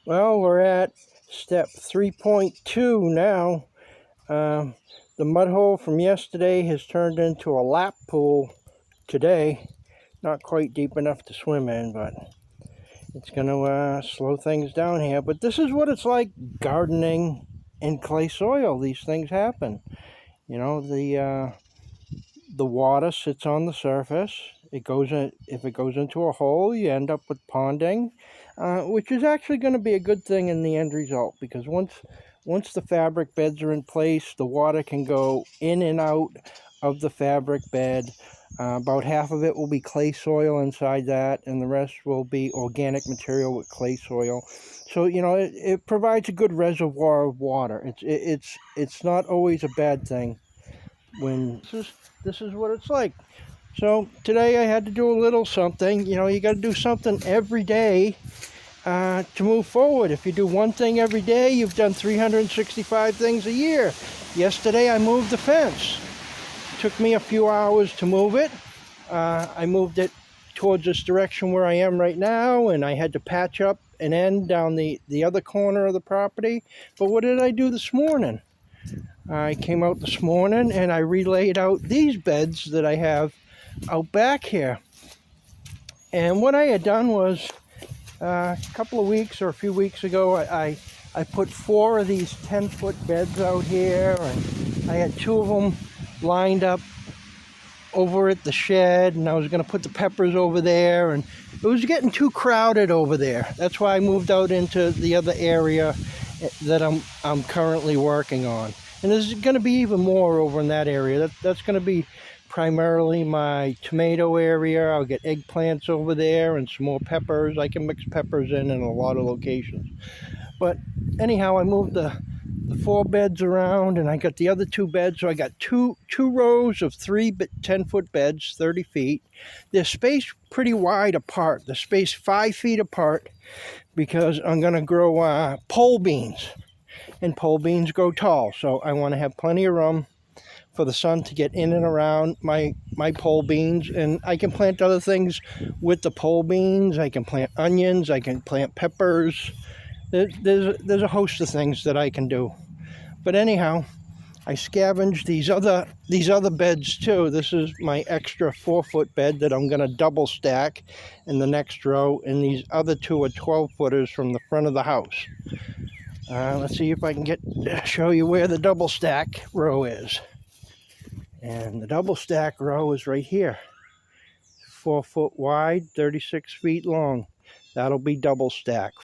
Well, we're at step 3.2 now. The mud hole from yesterday has turned into a lap pool today. Not quite deep enough to swim in, but it's going to slow things down here. But this is what it's like gardening in clay soil. These things happen. You know, the water sits on the surface. It goes in, if it goes into a hole, you end up with ponding, which is actually going to be a good thing in the end result, because once the fabric beds are in place, the water can go in and out of the fabric bed. About half of it will be clay soil inside that, and the rest will be organic material with clay soil. So you know it provides a good reservoir of water. It's not always a bad thing when this is what it's like. So today I had to do a little something. You know, you got to do something every day to move forward. If you do one thing every day, you've done 365 things a year. Yesterday I moved the fence. It took me a few hours to move it. I moved it towards this direction where I am right now, and I had to patch up an end down the other corner of the property. But what did I do this morning? I came out this morning and I relayed out these beds that I have out back here. And what I had done was a couple of weeks or a few weeks ago, I put 4 of these 10-foot beds out here, and I had 2 of them lined up over at the shed, and I was going to put the peppers over there, and it was getting too crowded over there. That's why I moved out into the other area that I'm currently working on. And there's going to be even more over in that area. That's going to be primarily my tomato area. I'll get eggplants over there and some more peppers. I can mix peppers in a lot of locations. But anyhow, I moved the 4 beds around, and I got the other 2 beds. So I got two rows of 3 10-foot beds, 30 feet. They're spaced pretty wide apart. They're spaced 5 feet apart because I'm going to grow pole beans. And pole beans grow tall, so I want to have plenty of room for the sun to get in and around my pole beans. And I can plant other things with the pole beans. I can plant onions, I can plant peppers. There's a host of things that I can do. But anyhow, I scavenged these other beds too. This is my extra 4-foot bed that I'm going to double stack in the next row, and these other 2 are 12-footers from the front of the house. Let's see if I can show you where the double stack row is. And the double stack row is right here. 4 foot wide, 36 feet long. That'll be double stack.